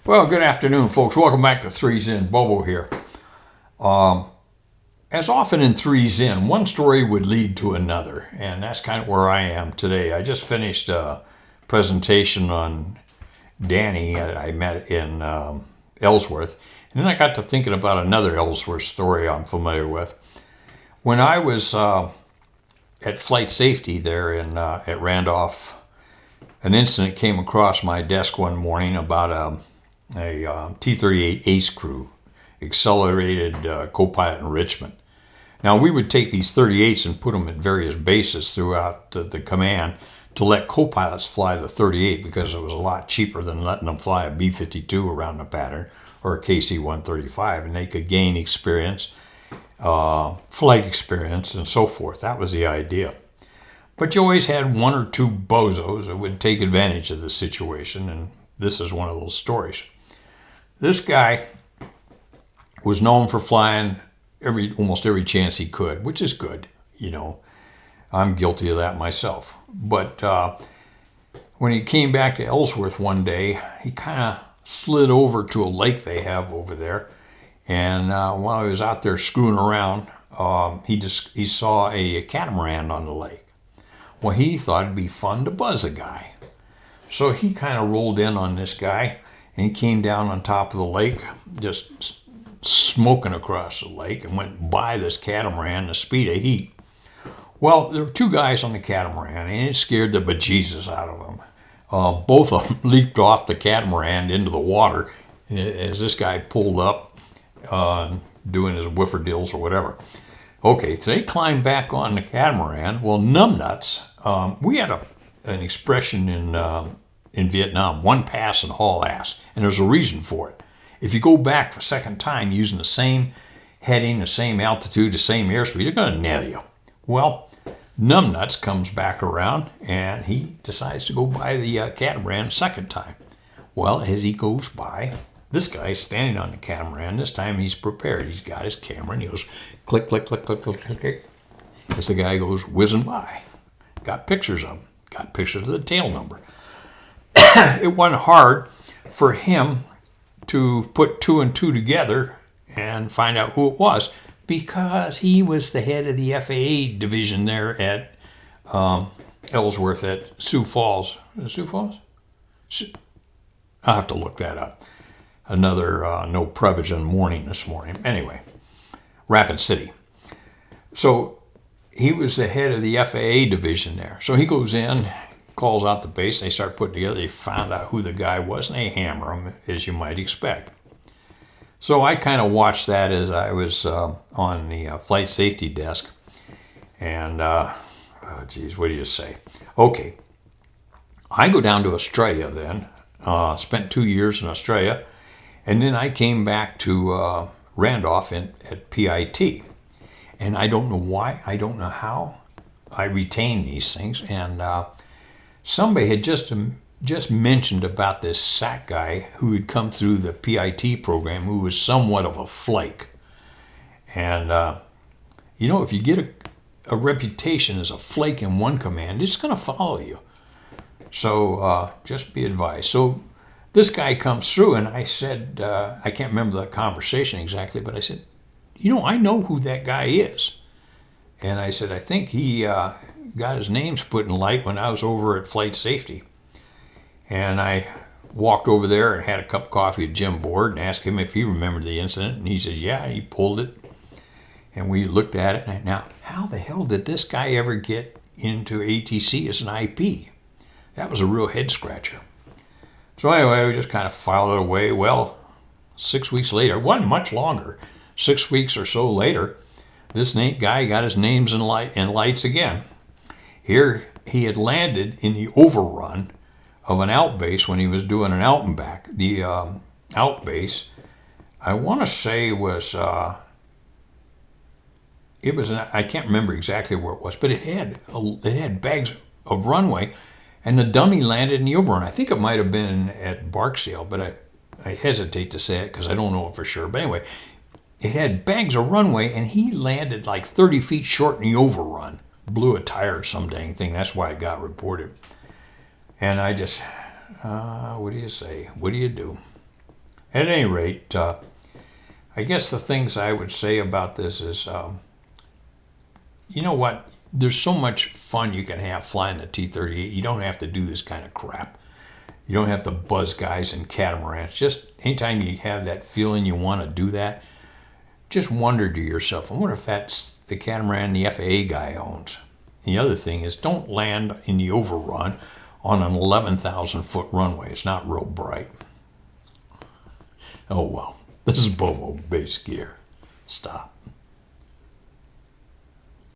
Well, good afternoon, folks. Welcome back to Threes In. Bobo here. As often in Threes In, one story would lead to another, and that's kind of where I am today. I just finished a presentation on Danny that I met in Ellsworth, and then I got to thinking about another Ellsworth story I'm familiar with. When I was at flight safety there at Randolph, an incident came across my desk one morning about a T-38 Ace crew, accelerated co-pilot enrichment. Now, we would take these 38s and put them at various bases throughout the command to let co-pilots fly the 38 because it was a lot cheaper than letting them fly a B-52 around the pattern or a KC-135, and they could gain experience, flight experience, and so forth. That was the idea. But you always had one or two bozos that would take advantage of the situation, and this is one of those stories. This guy was known for flying almost every chance he could, which is good, you know. I'm guilty of that myself. But when he came back to Ellsworth one day, he kind of slid over to a lake they have over there. And while he was out there screwing around, he saw a catamaran on the lake. Well, he thought it'd be fun to buzz a guy. So he kind of rolled in on this guy, and he came down on top of the lake, just smoking across the lake, and went by this catamaran the speed of heat. Well, there were two guys on the catamaran, and it scared the bejesus out of them. Both of them leaped off the catamaran into the water as this guy pulled up, doing his whifferdills or whatever. Okay, so they climbed back on the catamaran. Well, numbnuts, we had an expression in Vietnam, one pass and haul ass, and there's a reason for it. If you go back for a second time using the same heading, the same altitude, the same airspeed, they're going to nail you. Well, numbnuts comes back around, and he decides to go by the catamaran a second time. Well, as he goes by, this guy's standing on the catamaran. This time he's prepared. He's got his camera, and he goes click, click, click, click, click, click, click, as the guy goes whizzing by. Got pictures of him. Got pictures of the tail number. It wasn't hard for him to put two and two together and find out who it was, because he was the head of the FAA division there at Ellsworth at Sioux Falls. Is it Sioux Falls? I'll have to look that up. Another no provision morning this morning. Anyway, Rapid City. So he was the head of the FAA division there. So he goes in, calls out the base, they start putting together, they found out who the guy was, and they hammer him, as you might expect. So I kind of watched that as I was on the flight safety desk, and, what do you say? Okay, I go down to Australia then, spent 2 years in Australia, and then I came back to Randolph at PIT, and I don't know why, I don't know how I retain these things, and somebody had just mentioned about this SAC guy who had come through the PIT program, who was somewhat of a flake. And, if you get a reputation as a flake in one command, it's going to follow you. So just be advised. So this guy comes through, and I said, I can't remember the conversation exactly, but I said, I know who that guy is. And I said, I think he got his names put in light when I was over at flight safety. And I walked over there and had a cup of coffee with Jim Board and asked him if he remembered the incident. And he said, yeah, he pulled it. And we looked at it. Now, how the hell did this guy ever get into ATC as an IP? That was a real head scratcher. So anyway, we just kind of filed it away. Well, 6 weeks later, it wasn't much longer, 6 weeks or so later, this guy got his names in lights again. Here he had landed in the overrun of an outbase when he was doing an out and back. The outbase, I want to say I can't remember exactly where it was, but it had bags of runway, and the dummy landed in the overrun. I think it might have been at Barksdale, but I hesitate to say it because I don't know it for sure. But anyway, it had bags of runway, and he landed like 30 feet short in the overrun. Blew a tire or some dang thing. That's why it got reported. And I just, what do you say? What do you do? At any rate, I guess the things I would say about this is, you know what? There's so much fun you can have flying the T-38. You don't have to do this kind of crap. You don't have to buzz guys in catamarans. Just anytime you have that feeling you want to do that, just wonder to yourself, I wonder if that's the catamaran the FAA guy owns. The other thing is, don't land in the overrun on an 11,000 foot runway. It's not real bright. Oh well, this is Bobo Base Gear. Stop.